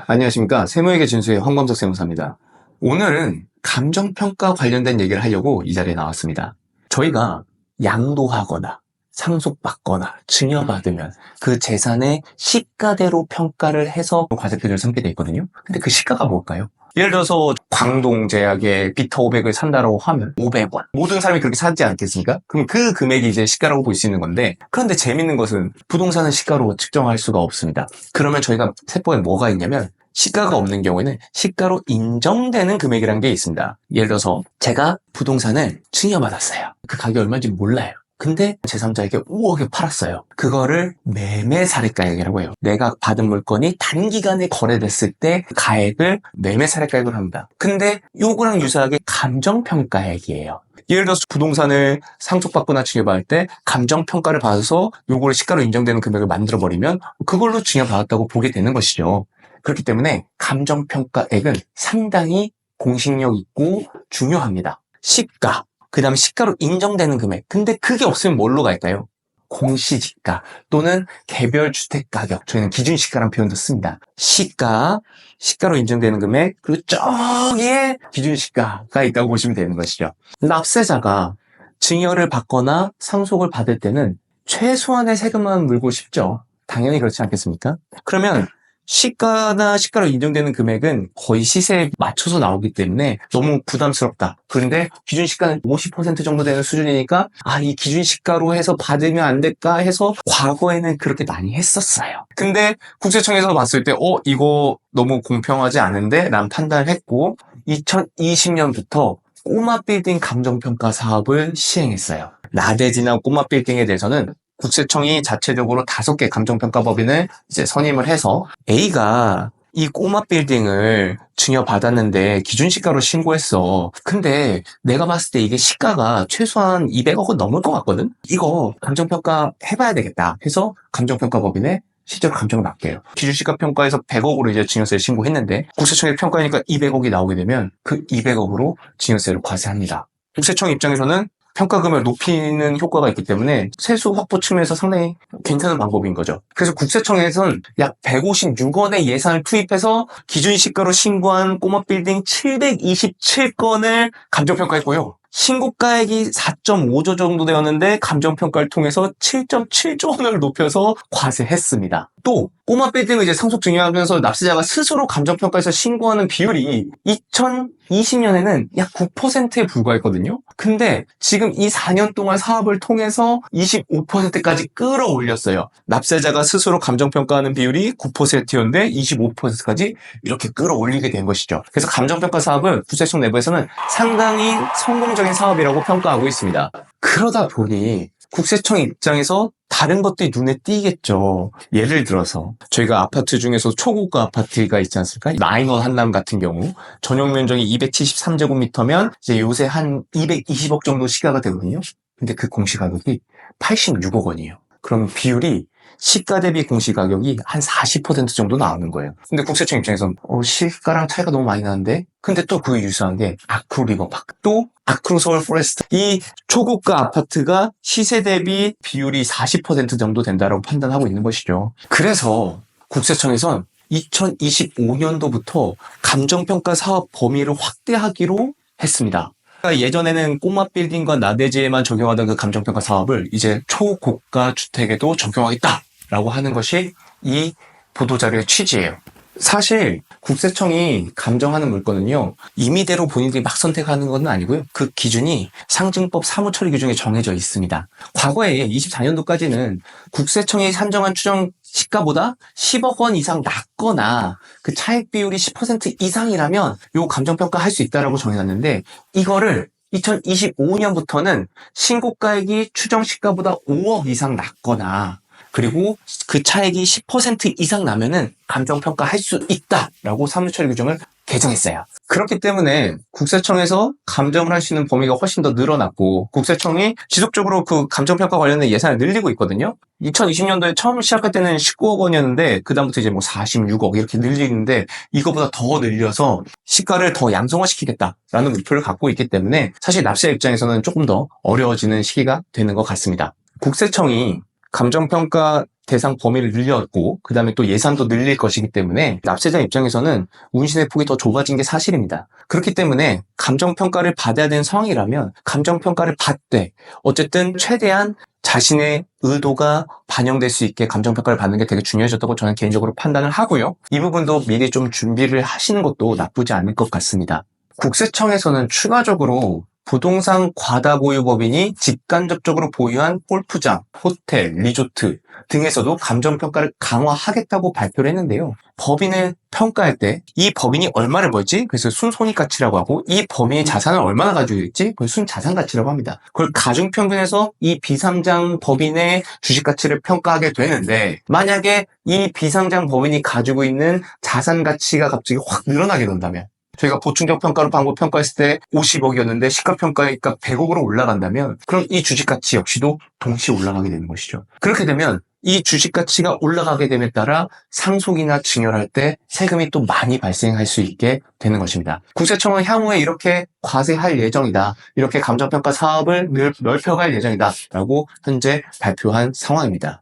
안녕하십니까. 세무회계 진수의 황범석 세무사입니다. 오늘은 감정평가 관련된 얘기를 하려고 이 자리에 나왔습니다. 저희가 양도하거나 상속받거나 증여받으면 그 재산의 시가대로 평가를 해서 과세표준을 삼게 돼 있거든요. 근데 그 시가가 뭘까요? 예를 들어서 광동제약의 비터 500을 산다고 하면 500원. 모든 사람이 그렇게 사지 않겠습니까? 그럼 그 금액이 이제 시가라고 볼 수 있는 건데, 그런데 재밌는 것은 부동산은 시가로 측정할 수가 없습니다. 그러면 저희가 세법에 뭐가 있냐면 시가가 없는 경우에는 시가로 인정되는 금액이라는 게 있습니다. 예를 들어서 제가 부동산을 증여받았어요. 그 가격이 얼마인지 몰라요. 근데 제3자에게 5억에 팔았어요. 그거를 매매사례가액이라고 해요. 내가 받은 물건이 단기간에 거래됐을 때 가액을 매매사례가액으로 합니다. 근데 요거랑 유사하게 감정평가액이에요. 예를 들어서 부동산을 상속받거나 증여받을 때 감정평가를 받아서 요거를 시가로 인정되는 금액을 만들어버리면 그걸로 증여받았다고 보게 되는 것이죠. 그렇기 때문에 감정평가액은 상당히 공식력 있고 중요합니다. 시가, 그 다음에 시가로 인정되는 금액. 근데 그게 없으면 뭘로 갈까요? 공시지가 또는 개별주택가격. 저희는 기준시가라는 표현도 씁니다. 시가, 시가로 인정되는 금액, 그리고 저기에 기준시가가 있다고 보시면 되는 것이죠. 납세자가 증여를 받거나 상속을 받을 때는 최소한의 세금만 물고 싶죠. 당연히 그렇지 않겠습니까? 그러면 시가나 시가로 인정되는 금액은 거의 시세에 맞춰서 나오기 때문에 너무 부담스럽다. 그런데 기준시가는 50% 정도 되는 수준이니까 이 기준시가로 해서 받으면 안 될까 해서 과거에는 그렇게 많이 했었어요. 근데 국세청에서 봤을 때 이거 너무 공평하지 않은데 난 판단을 했고 2020년부터 꼬마 빌딩 감정평가 사업을 시행했어요. 나대지나 꼬마 빌딩에 대해서는 국세청이 자체적으로 5개 감정평가법인을 이제 선임을 해서 A가 이 꼬마 빌딩을 증여받았는데 기준시가로 신고했어. 근데 내가 봤을 때 이게 시가가 최소한 200억은 넘을 것 같거든? 이거 감정평가 해봐야 되겠다 해서 감정평가법인에 실제로 감정을 맡겨요. 기준시가 평가에서 100억으로 이제 증여세를 신고했는데 국세청이 평가하니까 200억이 나오게 되면 그 200억으로 증여세를 과세합니다. 국세청 입장에서는 평가금을 높이는 효과가 있기 때문에 세수 확보 측면에서 상당히 괜찮은 방법인 거죠. 그래서 국세청에서는 약 156원의 예산을 투입해서 기준시가로 신고한 꼬마 빌딩 727건을 감정평가했고요. 신고가액이 4.5조 정도 되었는데 감정평가를 통해서 7.7조 원을 높여서 과세했습니다. 또 꼬마 빌딩을 이제 상속 증여하면서 납세자가 스스로 감정평가에서 신고하는 비율이 2020년에는 약 9%에 불과했거든요. 근데 지금 이 4년 동안 사업을 통해서 25%까지 끌어올렸어요. 납세자가 스스로 감정평가하는 비율이 9%였는데 25%까지 이렇게 끌어올리게 된 것이죠. 그래서 감정평가 사업은 국세청 내부에서는 상당히 성공적인 사업이라고 평가하고 있습니다. 그러다 보니 국세청 입장에서 다른 것들이 눈에 띄겠죠. 예를 들어서 저희가 아파트 중에서 초고가 아파트가 있지 않습니까? 라인원 한남 같은 경우 전용 면적이 273제곱미터면 이제 요새 한 220억 정도 시가가 되거든요. 근데 그 공시가격이 86억 원이에요. 그럼 비율이 시가 대비 공시가격이 한 40% 정도 나오는 거예요. 근데 국세청 입장에서는 시가랑 차이가 너무 많이 나는데, 근데 또 그 유사한 게 아크루 리버파크, 또 아크루 서울 포레스트, 이 초고가 아파트가 시세 대비 비율이 40% 정도 된다고 판단하고 있는 것이죠. 그래서 국세청에선 2025년도부터 감정평가 사업 범위를 확대하기로 했습니다. 예전에는 꼬마 빌딩과 나대지에만 적용하던 그 감정평가 사업을 이제 초고가 주택에도 적용하겠다라고 하는 것이 이 보도자료의 취지예요. 사실 국세청이 감정하는 물건은요, 임의대로 본인들이 막 선택하는 건 아니고요. 그 기준이 상증법 사무처리 규정에 정해져 있습니다. 과거에 24년도까지는 국세청이 산정한 추정 시가보다 10억 원 이상 낮거나 그 차익 비율이 10% 이상이라면 요 감정평가 할 수 있다라고 정해놨는데, 이거를 2025년부터는 신고가액이 추정 시가보다 5억 이상 낮거나 그리고 그 차액이 10% 이상 나면은 감정평가 할 수 있다라고 사무처리 규정을 개정했어요. 그렇기 때문에 국세청에서 감정을 할 수 있는 범위가 훨씬 더 늘어났고, 국세청이 지속적으로 그 감정평가 관련된 예산을 늘리고 있거든요. 2020년도에 처음 시작할 때는 19억 원이었는데 그다음부터 이제 46억 이렇게 늘리는데, 이거보다 더 늘려서 시가를 더 양성화시키겠다라는 목표를 갖고 있기 때문에 사실 납세자 입장에서는 조금 더 어려워지는 시기가 되는 것 같습니다. 국세청이 감정평가 대상 범위를 늘렸고 그 다음에 또 예산도 늘릴 것이기 때문에 납세자 입장에서는 운신의 폭이 더 좁아진 게 사실입니다. 그렇기 때문에 감정평가를 받아야 되는 상황이라면 감정평가를 받되 어쨌든 최대한 자신의 의도가 반영될 수 있게 감정평가를 받는 게 되게 중요해졌다고 저는 개인적으로 판단을 하고요. 이 부분도 미리 좀 준비를 하시는 것도 나쁘지 않을 것 같습니다. 국세청에서는 추가적으로 부동산 과다보유법인이 직간접적으로 보유한 골프장, 호텔, 리조트 등에서도 감정평가를 강화하겠다고 발표를 했는데요. 법인을 평가할 때 이 법인이 얼마를 벌지? 그래서 순손익가치라고 하고 이 법인이 자산을 얼마나 가지고 있지? 그걸 순자산가치라고 합니다. 그걸 가중평균해서 이 비상장 법인의 주식가치를 평가하게 되는데 만약에 이 비상장 법인이 가지고 있는 자산가치가 갑자기 확 늘어나게 된다면 저희가 보충적 평가로 방법 평가했을 때 50억이었는데 시가평가가 100억으로 올라간다면 그럼 이 주식가치 역시도 동시에 올라가게 되는 것이죠. 그렇게 되면 이 주식가치가 올라가게 됨에 따라 상속이나 증여할 때 세금이 또 많이 발생할 수 있게 되는 것입니다. 국세청은 향후에 이렇게 과세할 예정이다. 이렇게 감정평가 사업을 넓혀갈 예정이다. 라고 현재 발표한 상황입니다.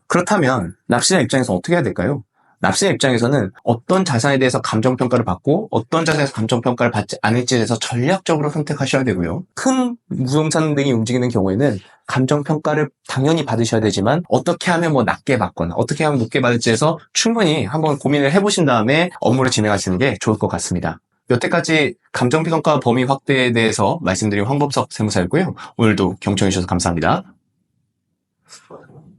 그렇다면 납세자 입장에서 어떻게 해야 될까요? 납세자 입장에서는 어떤 자산에 대해서 감정평가를 받고 어떤 자산에서 감정평가를 받지 않을지에 대해서 전략적으로 선택하셔야 되고요. 큰 부동산 등이 움직이는 경우에는 감정평가를 당연히 받으셔야 되지만 어떻게 하면 낮게 받거나 어떻게 하면 높게 받을지에 대해서 충분히 한번 고민을 해보신 다음에 업무를 진행하시는 게 좋을 것 같습니다. 여태까지 감정평가 범위 확대에 대해서 말씀드린 황범석 세무사였고요. 오늘도 경청해 주셔서 감사합니다.